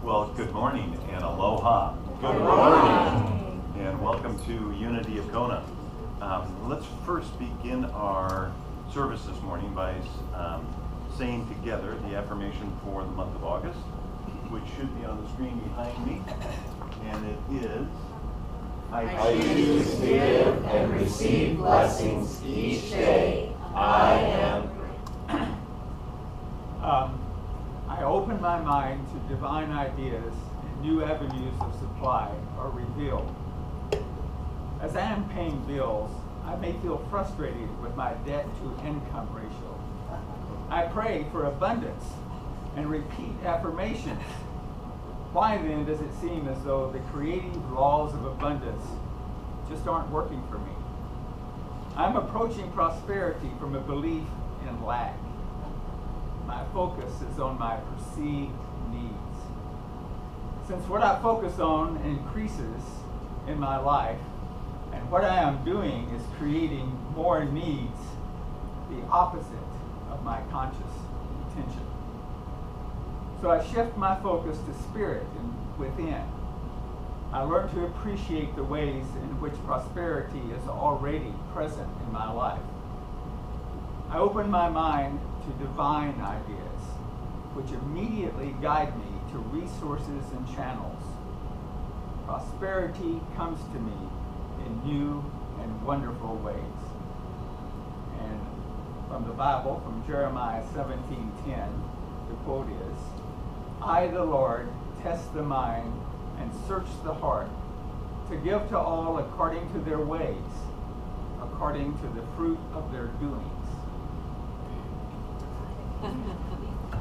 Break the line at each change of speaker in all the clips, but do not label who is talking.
Well, good morning and aloha.
Good morning.
And welcome to Unity of Kona. Let's first begin our service this morning by saying together the affirmation for the month of August, which should be on the screen behind me. And it is,
I choose to give and receive blessings each day. I am.
I open my mind to divine ideas and new avenues of supply are revealed. As I am paying bills, I may feel frustrated with my debt to income ratio. I pray for abundance and repeat affirmations. Why then does it seem as though the creative laws of abundance just aren't working for me? I'm approaching prosperity from a belief in lack. My focus is on my perceived needs. Since what I focus on increases in my life, and what I am doing is creating more needs, the opposite of my conscious intention. So I shift my focus to spirit and within. I learn to appreciate the ways in which prosperity is already present in my life. I open my mind to divine ideas, which immediately guide me to resources and channels. Prosperity comes to me in new and wonderful ways. And from the Bible, from Jeremiah 17:10, the quote is, I, the Lord, test the mind and search the heart, to give to all according to their ways, according to the fruit of their doings.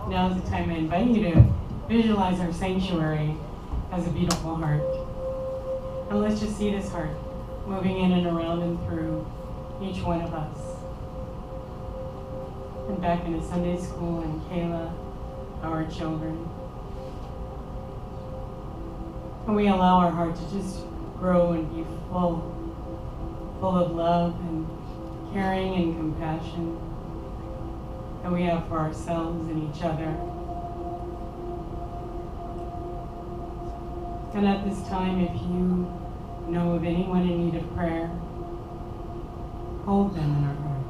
Now is the time I invite you to visualize our sanctuary as a beautiful heart. And let's just see this heart moving in and around and through each one of us. And back into Sunday school and Kayla, our children. And we allow our heart to just grow and be full of love and caring and compassion that we have for ourselves and each other. And at this time, if you know of anyone in need of prayer, hold them in our heart.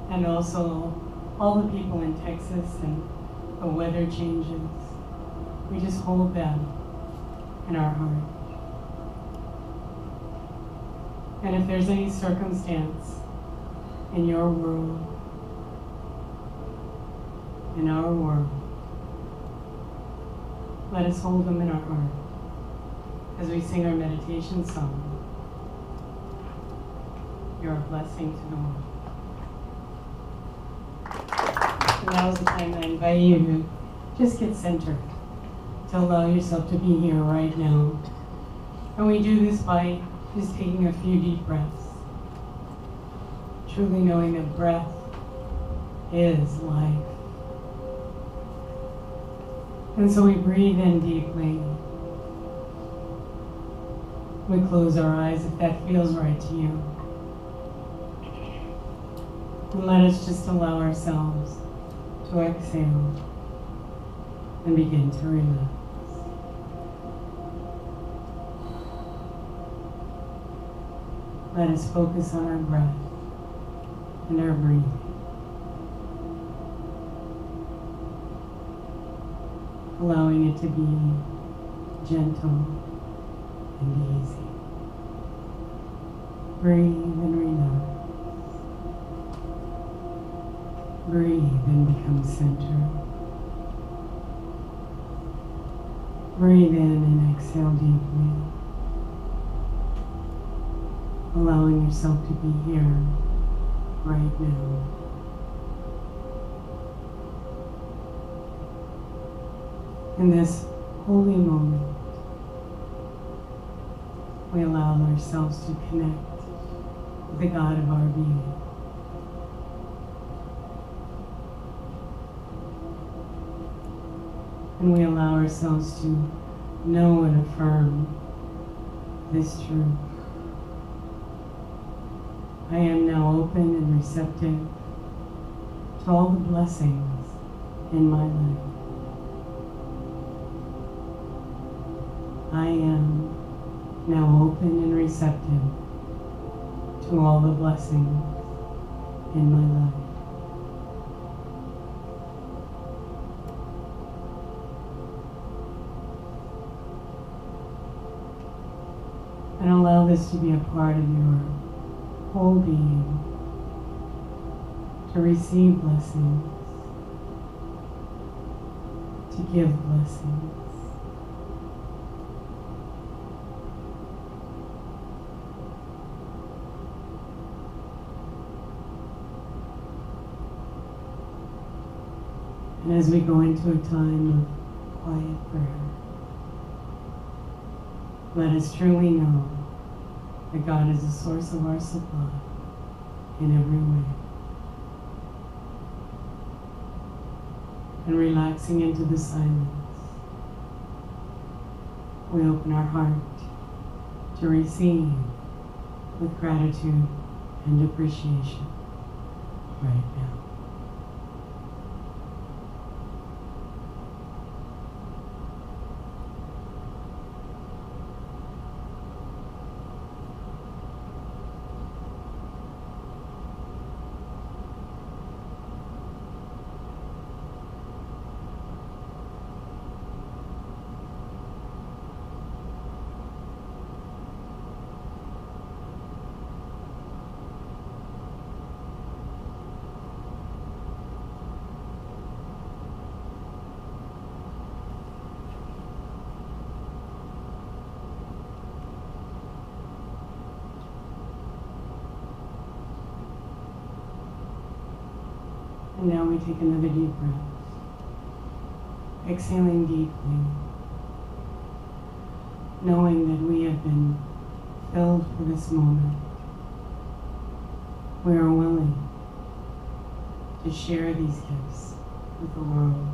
And also, all the people in Texas and the weather changes, we just hold them in our heart. And if there's any circumstance in your world, in our world, let us hold them in our heart as we sing our meditation song. You're a blessing to the world. Now is the time I invite you to just get centered, to allow yourself to be here right now. And we do this by just taking a few deep breaths. Truly knowing that breath is life. And so we breathe in deeply. We close our eyes if that feels right to you. And let us just allow ourselves to exhale and begin to relax. Let us focus on our breath and our breathing. Allowing it to be gentle and easy. Breathe and relax. Breathe and become centered. Breathe in and exhale deeply. Allowing yourself to be here right now. In this holy moment, we allow ourselves to connect with the God of our being. And we allow ourselves to know and affirm this truth. I am now open and receptive to all the blessings in my life. I am now open and receptive to all the blessings in my life. And allow this to be a part of your whole being, to receive blessings, to give blessings. And as we go into a time of quiet prayer, let us truly know that God is the source of our supply in every way. And relaxing into the silence, we open our heart to receive with gratitude and appreciation right now. And now we take another deep breath, exhaling deeply, knowing that we have been filled for this moment. We are willing to share these gifts with the world.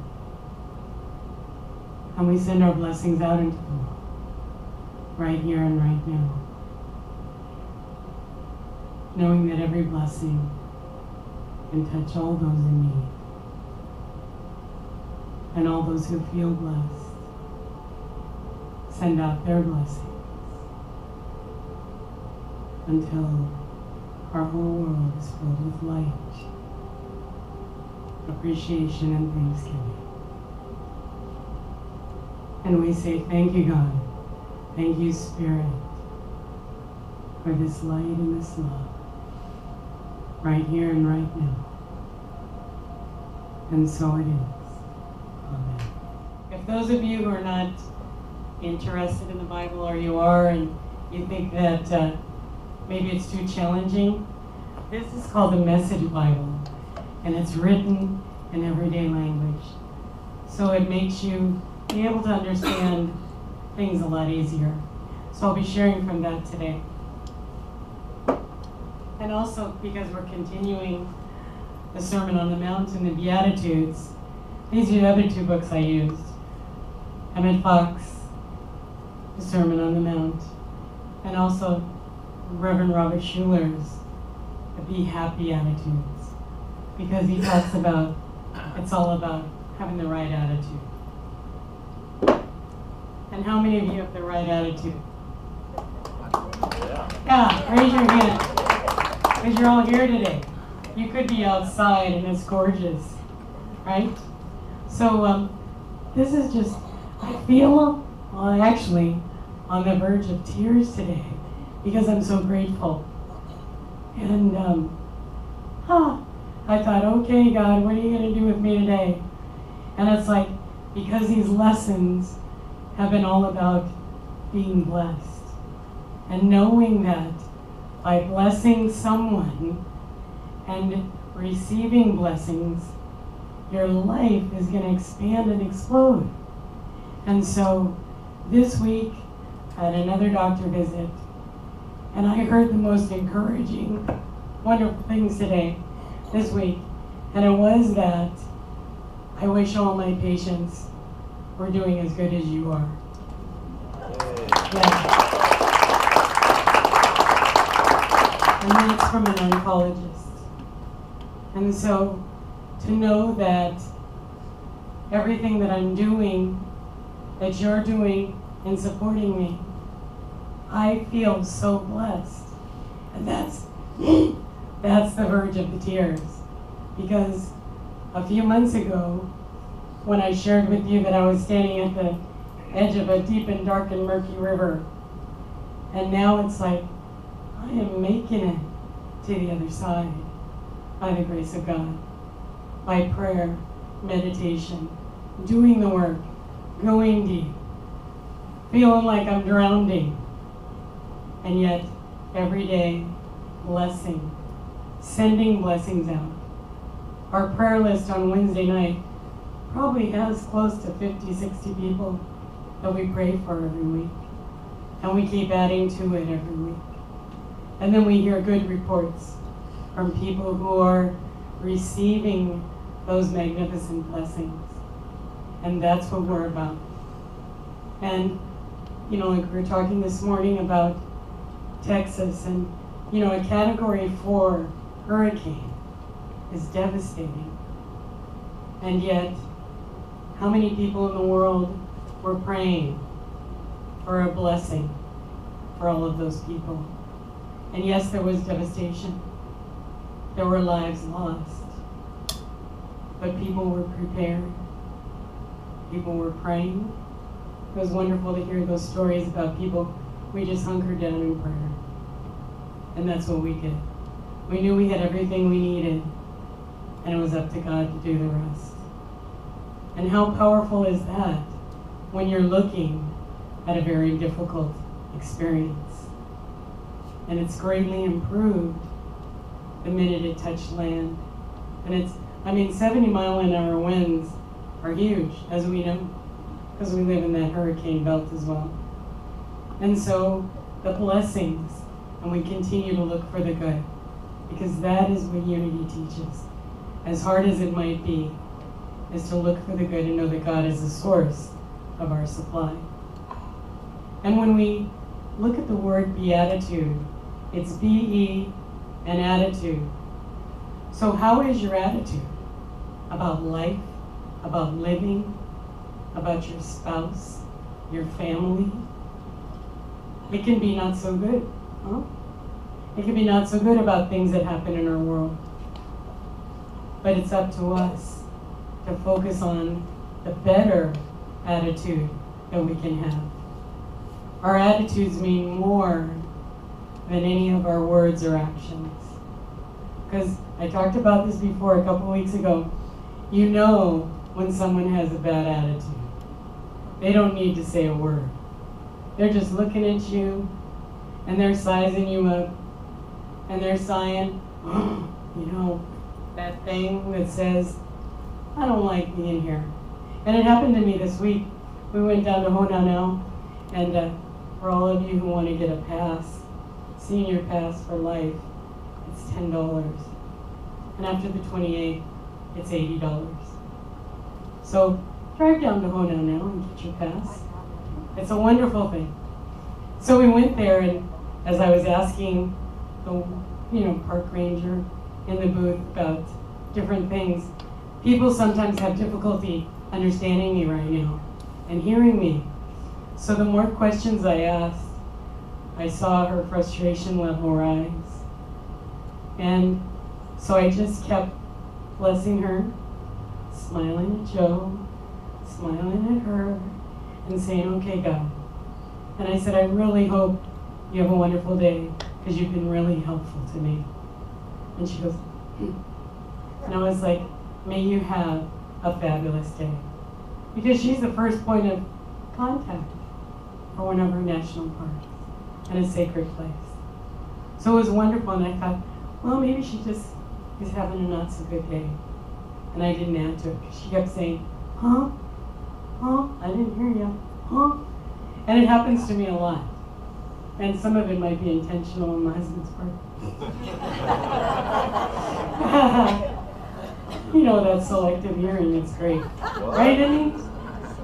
And we send our blessings out into the world, right here and right now, knowing that every blessing can touch all those in need, and all those who feel blessed send out their blessings until our whole world is filled with light, appreciation, and thanksgiving. And we say, thank you, God. Thank you, Spirit, for this light and this love, right here and right now. And so it is. Amen. If those of you who are not interested in the Bible, or you are, and you think that maybe it's too challenging, this is called the Message Bible, and it's written in everyday language. So it makes you be able to understand things a lot easier. So I'll be sharing from that today. And also, because we're continuing the Sermon on the Mount and the Beatitudes, these are the other two books I used. Emmett Fox, the Sermon on the Mount, and also Reverend Robert Schuller's the Be Happy Attitudes, because he talks about, it's all about having the right attitude. And how many of you have the right attitude? Yeah, raise your hand. Because you're all here today. You could be outside and it's gorgeous, right? So this is just, I feel, well, actually, on the verge of tears today because I'm so grateful. And I thought, okay, God, what are you going to do with me today? And it's like, because these lessons have been all about being blessed and knowing that by blessing someone and receiving blessings, your life is going to expand and explode. And so this week, I had another doctor visit, and I heard the most encouraging, wonderful things today, this week. And it was that I wish all my patients were doing as good as you are. Yeah. And that's from an oncologist. And so to know that everything that I'm doing, that you're doing, and supporting me. I feel so blessed. And that's the verge of the tears. Because a few months ago, when I shared with you that I was standing at the edge of a deep and dark and murky river, and now it's like, I am making it to the other side by the grace of God, by prayer, meditation, doing the work, going deep, feeling like I'm drowning, and yet every day, blessing, sending blessings out. Our prayer list on Wednesday night probably has close to 50, 60 people that we pray for every week. And we keep adding to it every week. And then we hear good reports from people who are receiving those magnificent blessings. And that's what we're about. And, you know, like we were talking this morning about Texas, and, you know, a Category 4 hurricane is devastating. And yet, how many people in the world were praying for a blessing for all of those people? And yes, there was devastation. There were lives lost. But people were prepared. People were praying. It was wonderful to hear those stories about people. We just hunkered down in prayer. And that's what we did. We knew we had everything we needed, and it was up to God to do the rest. And how powerful is that when you're looking at a very difficult experience? And it's greatly improved the minute it touched land. And it's, 70-mile-an-hour winds are huge, as we know, because we live in that hurricane belt as well. And so the blessings, and we continue to look for the good, because that is what unity teaches. As hard as it might be, is to look for the good and know that God is the source of our supply. And when we look at the word beatitude, it's B-E and attitude. So how is your attitude about life, about living, about your spouse, your family? It can be not so good, huh? It can be not so good about things that happen in our world. But it's up to us to focus on the better attitude that we can have. Our attitudes mean more than any of our words or actions. Because I talked about this before a couple weeks ago. You know when someone has a bad attitude. They don't need to say a word. They're just looking at you, and they're sizing you up, and they're sighing, you know, that thing that says, I don't like being here. And it happened to me this week. We went down to Kona now, and for all of you who want to get a pass, senior pass for life, it's $10. And after the 28th, it's $80. So drive down to Kona now and get your pass. It's a wonderful thing. So we went there, and as I was asking the park ranger in the booth about different things, people sometimes have difficulty understanding me right now and hearing me. So the more questions I asked, I saw her frustration level rise. And so I just kept blessing her, smiling at Joe, smiling at her, and saying, okay, God. And I said, I really hope you have a wonderful day, because you've been really helpful to me. And she goes, and I was like, may you have a fabulous day. Because she's the first point of contact for one of our national parks and a sacred place. So it was wonderful, and I thought, well, maybe she just is having a not so good day. And I didn't answer it, because she kept saying, huh? Huh? I didn't hear you. Huh? And it happens to me a lot. And some of it might be intentional on my husband's part. You know, that selective hearing, it's great. Right, Annie?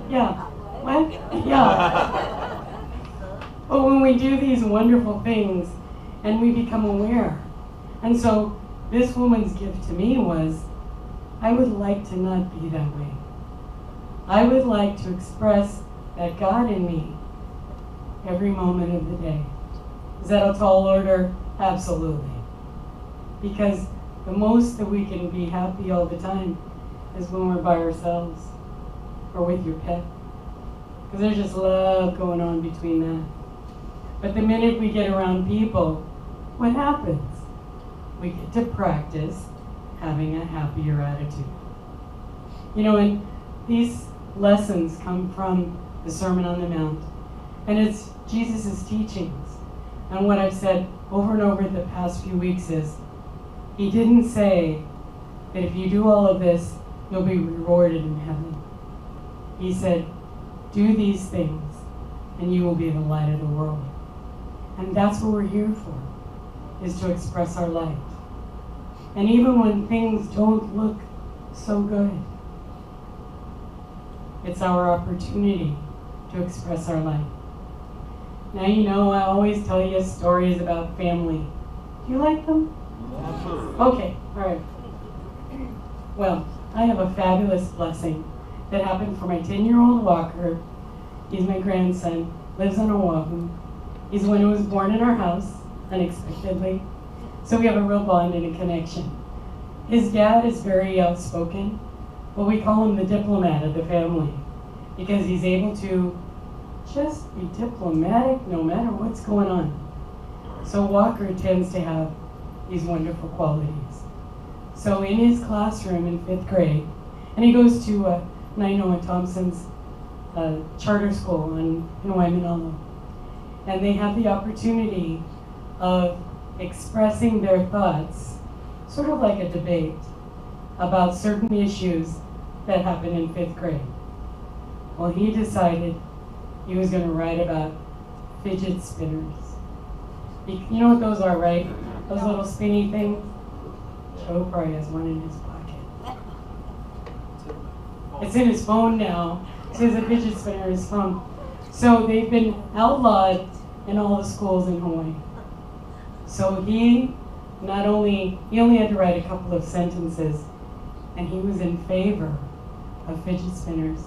Yeah. What? Yeah. But when we do these wonderful things and we become aware. And so this woman's gift to me was, I would like to not be that way. I would like to express that God in me every moment of the day. Is that a tall order? Absolutely. Because the most that we can be happy all the time is when we're by ourselves or with your pet. Because there's just love going on between that. But the minute we get around people, what happens? We get to practice having a happier attitude. You know, and these lessons come from the Sermon on the Mount. And it's Jesus' teachings. And what I've said over and over the past few weeks is, he didn't say that if you do all of this, you'll be rewarded in heaven. He said, do these things, and you will be the light of the world. And that's what we're here for, is to express our light. And even when things don't look so good, it's our opportunity to express our light. Now, you know, I always tell you stories about family. Do you like them? Okay, all right. Well, I have a fabulous blessing that happened for my 10-year-old Walker. He's my grandson, lives on Oahu. He's the one who was born in our house, unexpectedly. So we have a real bond and a connection. His dad is very outspoken, but we call him the diplomat of the family because he's able to just be diplomatic no matter what's going on. So Walker tends to have these wonderful qualities. So in his classroom in 5th grade, and he goes to Nainoa Thompson's charter school in Waimanalo, and they have the opportunity of expressing their thoughts, sort of like a debate, about certain issues that happen in 5th grade. Well, he decided he was going to write about fidget spinners. You know what those are, right? Those little spinny things? Joe probably has one in his pocket. It's in his phone now. So he has a fidget spinner in his phone. So they've been outlawed in all the schools in Hawaii. So he only had to write a couple of sentences, and he was in favor of fidget spinners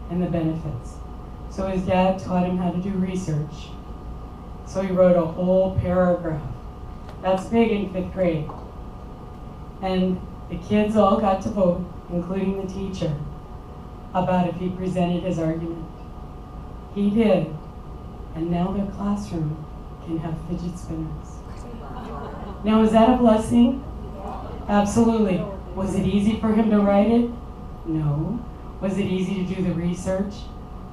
and the benefits. So his dad taught him how to do research. So he wrote a whole paragraph. That's big in 5th grade. And the kids all got to vote, including the teacher, about if he presented his argument. He did. And now their classroom can have fidget spinners. Now, is that a blessing? Absolutely. Was it easy for him to write it? No. Was it easy to do the research?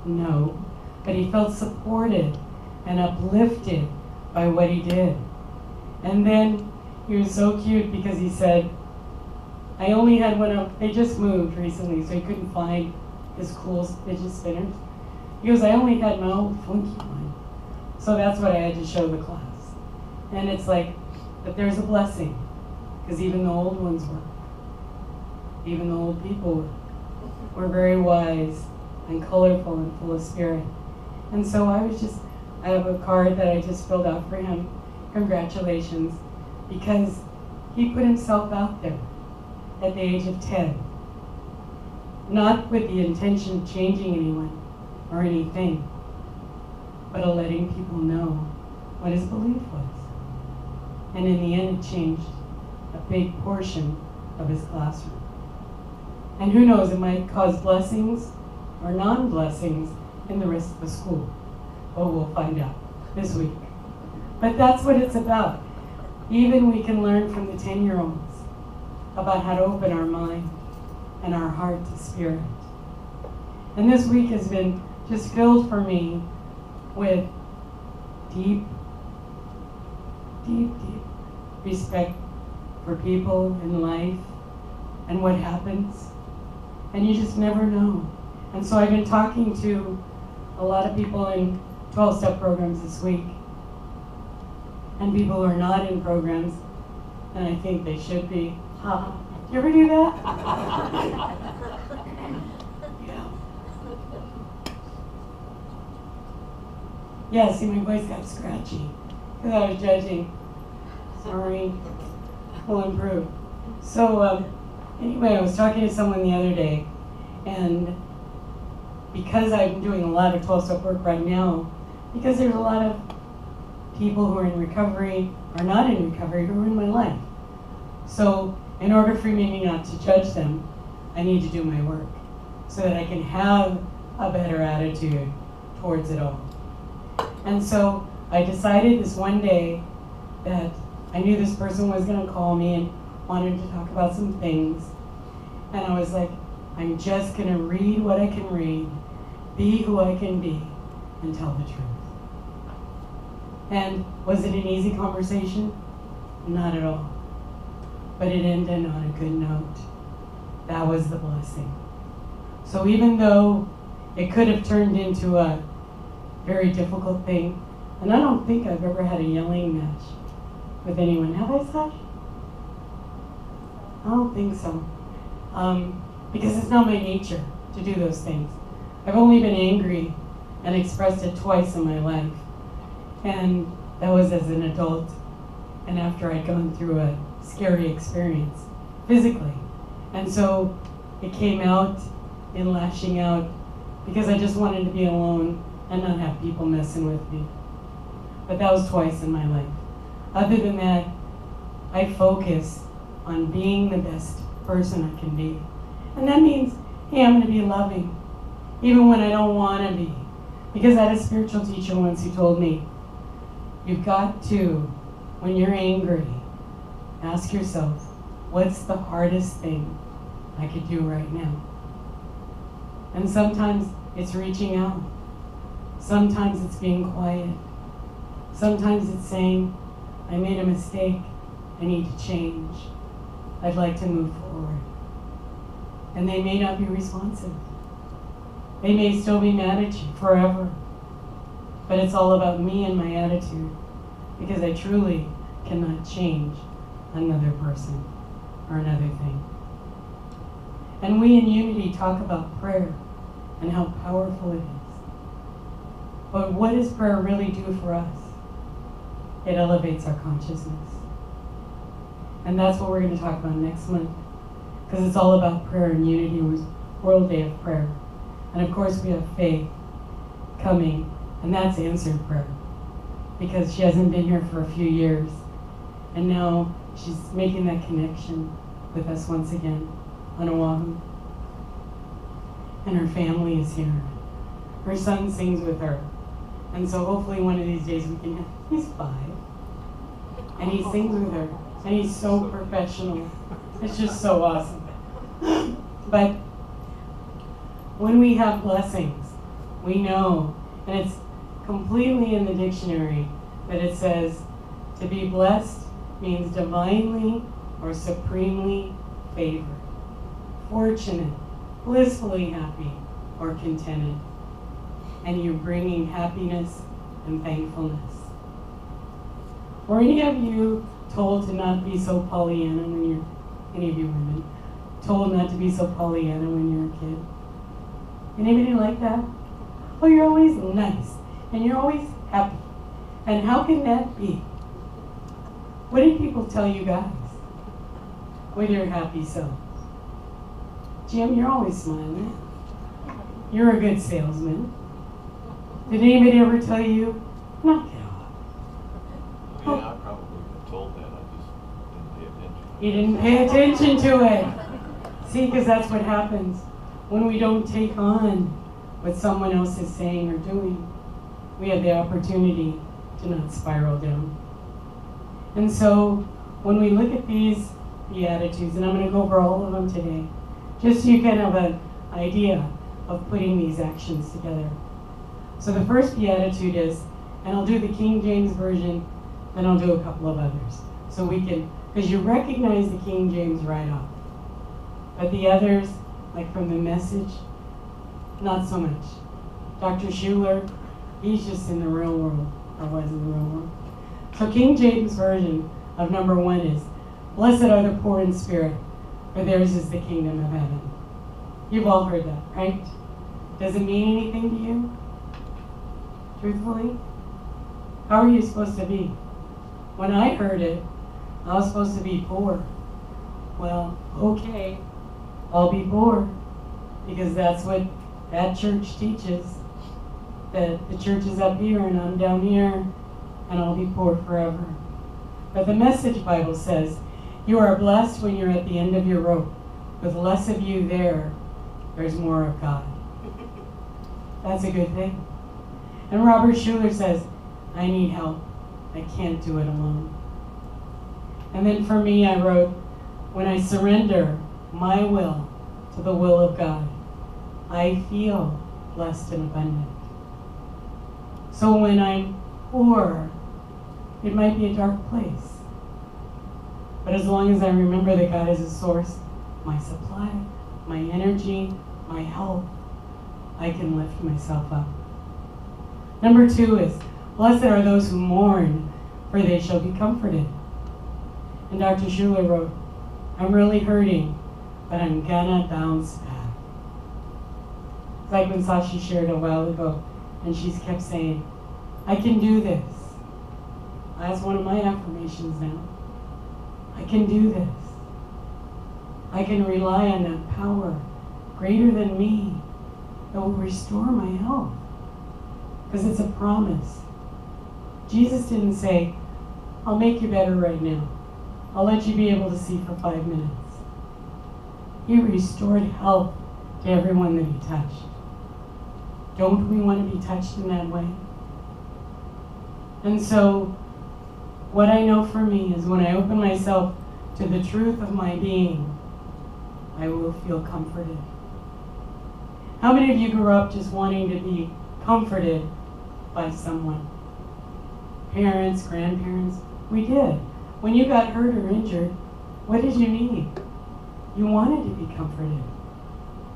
No. But he felt supported and uplifted by what he did. And then he was so cute because he said, I only had one of, they just moved recently, so he couldn't find his cool fidget spinners. He goes, I only had my old funky one. So that's what I had to show the class. And it's like, but there's a blessing, because even the old ones work. Even the old people work. We're very wise and colorful and full of spirit. And so I have a card that I just filled out for him. Congratulations, because he put himself out there at the age of 10. Not with the intention of changing anyone or anything, but of letting people know what his belief was. And in the end, it changed a big portion of his classroom. And who knows, it might cause blessings or non-blessings in the rest of the school. But we'll find out this week. But that's what it's about. Even we can learn from the 10-year-olds about how to open our mind and our heart to spirit. And this week has been just filled for me with deep, deep, deep respect for people in life and what happens. And you just never know. And so I've been talking to a lot of people in 12-step programs this week. And people who are not in programs, and I think they should be. You ever do that? Yeah. Yeah, see, my voice got scratchy because I was judging. Sorry. We'll improve. So, anyway, I was talking to someone the other day, and because I'm doing a lot of 12-step work right now, because there's a lot of people who are in recovery or not in recovery who are in my life. So in order for me not to judge them, I need to do my work so that I can have a better attitude towards it all. And so I decided this one day that I knew this person was going to call me and wanted to talk about some things. And I was like, I'm just going to read what I can read, be who I can be, and tell the truth. And was it an easy conversation? Not at all. But it ended on a good note. That was the blessing. So even though it could have turned into a very difficult thing, and I don't think I've ever had a yelling match with anyone. Have I, Sash? I don't think so. Because it's not my nature to do those things. I've only been angry and expressed it twice in my life. And that was as an adult and after I'd gone through a scary experience physically. And so it came out in lashing out because I just wanted to be alone and not have people messing with me. But that was twice in my life. Other than that, I focus on being the best person I can be. And that means, hey, I'm going to be loving, even when I don't want to be. Because I had a spiritual teacher once who told me, you've got to, when you're angry, ask yourself, what's the hardest thing I could do right now? And sometimes it's reaching out. Sometimes it's being quiet. Sometimes it's saying, I made a mistake. I need to change. I'd like to move forward. And they may not be responsive. They may still be mad at you forever. But it's all about me and my attitude, because I truly cannot change another person or another thing. And we in Unity talk about prayer and how powerful it is. But what does prayer really do for us? It elevates our consciousness. And that's what we're going to talk about next month, because it's all about prayer and Unity World Day of Prayer. And of course we have Faith coming, and that's answered prayer, because she hasn't been here for a few years. And now she's making that connection with us once again on Oahu. And her family is here. Her son sings with her. And so hopefully one of these days we can have, he's 5. And he sings with her. And he's so professional. It's just so awesome. But when we have blessings, we know, and it's completely in the dictionary, that it says to be blessed means divinely or supremely favored, fortunate, blissfully happy, or contented. And you're bringing happiness and thankfulness. Were any of you told to not be so Pollyanna when you're, any of you women, told not to be so Pollyanna when you're a kid? Anybody like that? Oh, you're always nice, and you're always happy. And how can that be? What did people tell you guys with your happy selves? Jim, you're always smiling. You're a good salesman. Did anybody ever tell you, knock it off?
Yeah, I probably been told that. I just didn't pay attention.
You didn't pay attention to it. See, because that's what happens when we don't take on what someone else is saying or doing. We have the opportunity to not spiral down. And so when we look at these Beatitudes, and I'm going to go over all of them today, just so you can have an idea of putting these actions together. So the first Beatitude is, and I'll do the King James Version, then I'll do a couple of others. So we can, because you recognize the King James right off. But the others, like from the Message, not so much. Dr. Schuler, he's just in the real world, or was in the real world. So King James Version of number 1 is, blessed are the poor in spirit, for theirs is the kingdom of heaven. You've all heard that, right? Does it mean anything to you? Truthfully? How are you supposed to be? When I heard it, I was supposed to be poor. Well, okay, I'll be poor, because that's what that church teaches. that the church is up here and I'm down here and I'll be poor forever. But the Message Bible says, you are blessed when you're at the end of your rope. With less of you there, there's more of God. That's a good thing. And Robert Schuller says, I need help. I can't do it alone. And then for me, I wrote, when I surrender my will to the will of God, I feel blessed and abundant. So when I'm poor, it might be a dark place. But as long as I remember that God is a source, my supply, my energy, my help, I can lift myself up. Number 2 is, blessed are those who mourn, for they shall be comforted. And Dr. Schuller wrote, I'm really hurting, but I'm gonna bounce back. It's like when Sashi shared a while ago, and she kept saying, I can do this. That's one of my affirmations now. I can do this. I can rely on that power greater than me that will restore my health. Because it's a promise. Jesus didn't say, I'll make you better right now. I'll let you be able to see for 5 minutes. He restored health to everyone that he touched. Don't we want to be touched in that way? And so, what I know for me is when I open myself to the truth of my being, I will feel comforted. How many of you grew up just wanting to be comforted by someone? Parents, grandparents? We did. When you got hurt or injured, what did you need? You wanted to be comforted.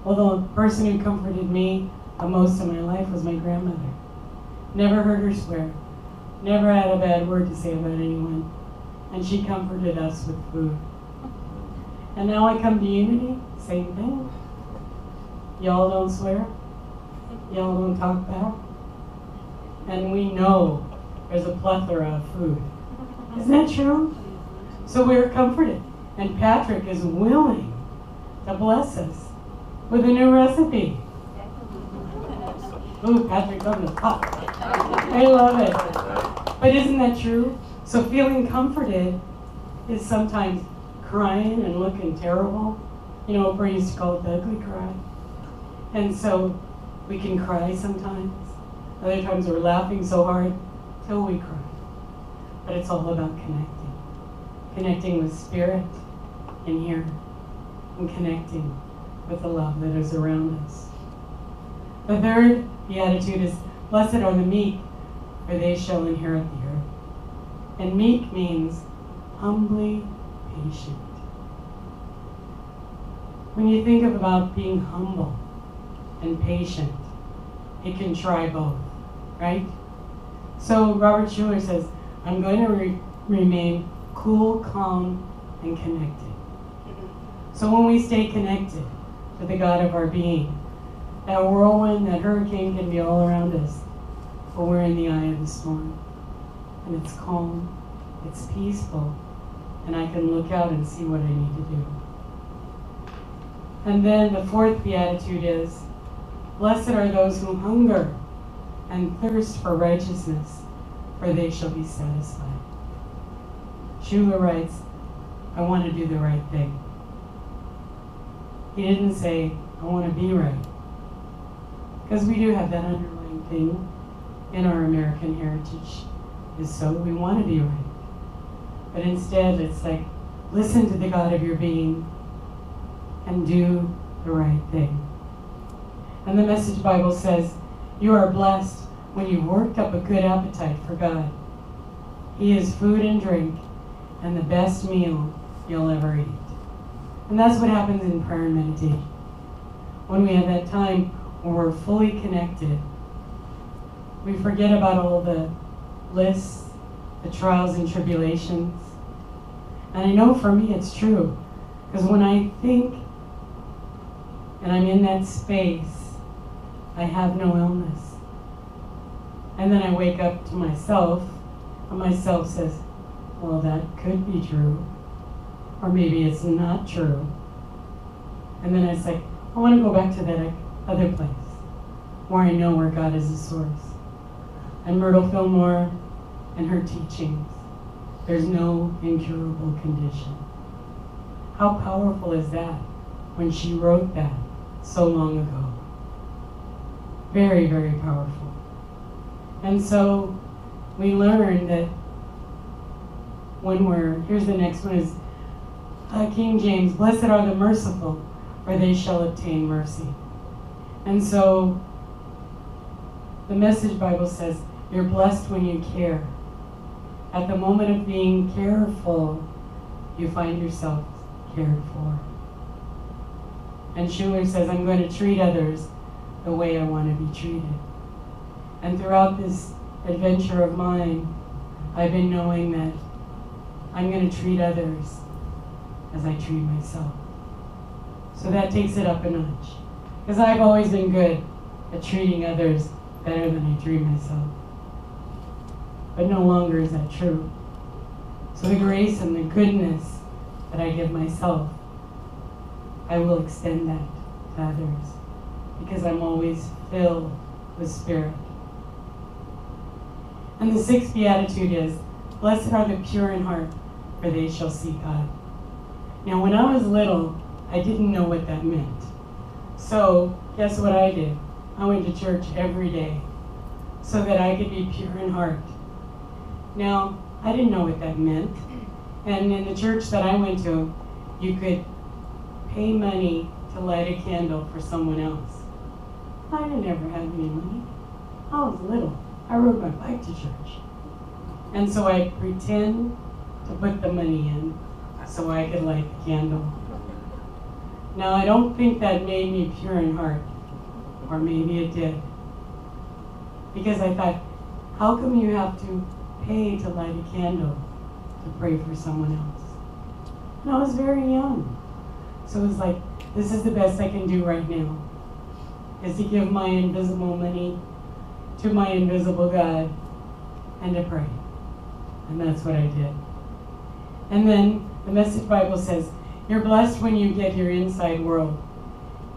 Well, the person who comforted me the most of my life was my grandmother. Never heard her swear. Never had a bad word to say about anyone. And she comforted us with food. And now I come to Unity, same thing. Y'all don't swear. Y'all don't talk back. And we know there's a plethora of food. Isn't that true? So we're comforted. And Patrick is willing to bless us with a new recipe. Ooh, Patrick's on the top. I love it. But isn't that true? So feeling comforted is sometimes crying and looking terrible. You know, Oprah used to call it the ugly cry. And so we can cry sometimes. Other times we're laughing so hard till we cry. But it's all about connecting. Connecting with spirit in here. And connecting with the love that is around us. The third beatitude is, blessed are the meek, for they shall inherit the earth. And meek means humbly patient. When you think about being humble and patient, it can try both, right? So Robert Schuller says, I'm going to remain cool, calm, and connected. So when we stay connected to the God of our being, that whirlwind, that hurricane can be all around us, but we're in the eye of the storm. And it's calm, it's peaceful, and I can look out and see what I need to do. And then the fourth beatitude is, blessed are those who hunger and thirst for righteousness, for they shall be satisfied. Schuller writes, I want to do the right thing. He didn't say, I want to be right. Because we do have that underlying thing in our American heritage, is so we want to be right. But instead, it's like, listen to the God of your being and do the right thing. And the Message Bible says, you are blessed when you've worked up a good appetite for God. He is food and drink and the best meal you'll ever eat. And that's what happens in prayer and meditation. When we have that time when we're fully connected, we forget about all the lists, the trials and tribulations. And I know for me it's true, because when I think and I'm in that space, I have no illness. And then I wake up to myself, and myself says, well, that could be true, or maybe it's not true. And then I say, I want to go back to that other place more I know where God is the source. And Myrtle Fillmore and her teachings, there's no incurable condition. How powerful is that when she wrote that so long ago? Very, very powerful. And so we learn that when here's the next one is King James, blessed are the merciful, for they shall obtain mercy. And so the Message Bible says, you're blessed when you care. At the moment of being careful, you find yourself cared for. And Schuller says, I'm going to treat others the way I want to be treated. And throughout this adventure of mine, I've been knowing that I'm going to treat others as I treat myself. So that takes it up a notch. Because I've always been good at treating others better than I treat myself. But no longer is that true. So the grace and the goodness that I give myself, I will extend that to others. Because I'm always filled with Spirit. And the sixth beatitude is, blessed are the pure in heart, for they shall see God. Now when I was little, I didn't know what that meant. So guess what I did? I went to church every day so that I could be pure in heart. Now, I didn't know what that meant. And in the church that I went to, you could pay money to light a candle for someone else. I didn't ever have any money. I was little. I rode my bike to church. And so I'd pretend to put the money in so I could light the candle. Now, I don't think that made me pure in heart. Or maybe it did. Because I thought, how come you have to pay to light a candle to pray for someone else? And I was very young. So it was like, this is the best I can do right now, is to give my invisible money to my invisible God and to pray. And that's what I did. And then the Message Bible says, you're blessed when you get your inside world,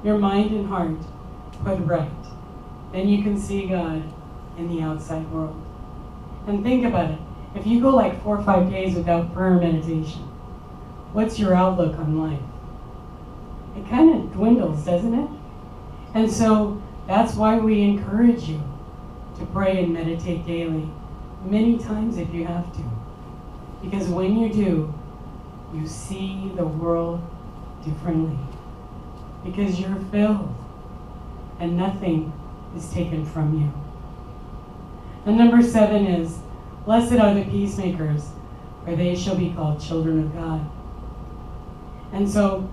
your mind and heart put right. Then you can see God in the outside world. And think about it. If you go like 4 or 5 days without prayer and meditation, what's your outlook on life? It kind of dwindles, doesn't it? And so that's why we encourage you to pray and meditate daily, many times if you have to. Because when you do, you see the world differently. Because you're filled, and nothing is taken from you. And number 7 is, blessed are the peacemakers, for they shall be called children of God. And so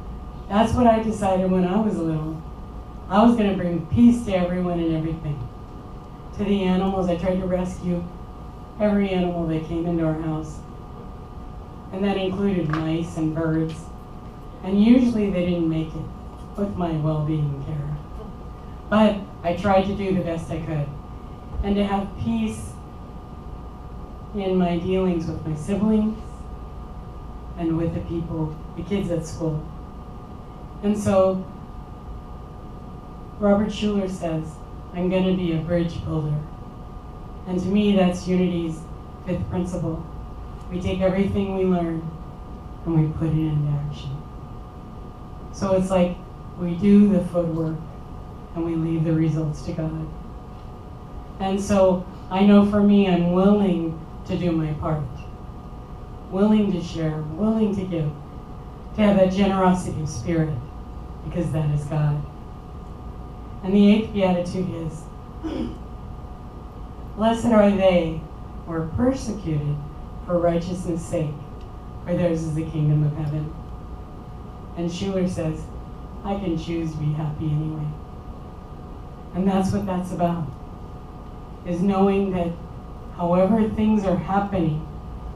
that's what I decided when I was little. I was going to bring peace to everyone and everything. To the animals, I tried to rescue every animal that came into our house. And that included mice and birds. And usually they didn't make it with my well-being care. But I tried to do the best I could. And to have peace in my dealings with my siblings and with the people, the kids at school. And so Robert Schuller says, I'm going to be a bridge builder. And to me, that's Unity's 5th principle. We take everything we learn and we put it into action. So it's like we do the footwork and we leave the results to God. And so I know for me, I'm willing to do my part. Willing to share, willing to give, to have that generosity of spirit, because that is God. And the 8th beatitude is, blessed are they who are persecuted for righteousness' sake, for theirs is the kingdom of heaven. And Schuller says, I can choose to be happy anyway. And that's what that's about, is knowing that however things are happening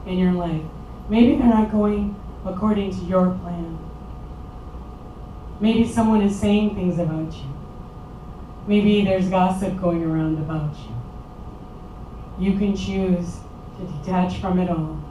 in your life, maybe they're not going according to your plan. Maybe someone is saying things about you. Maybe there's gossip going around about you. You can choose to detach from it all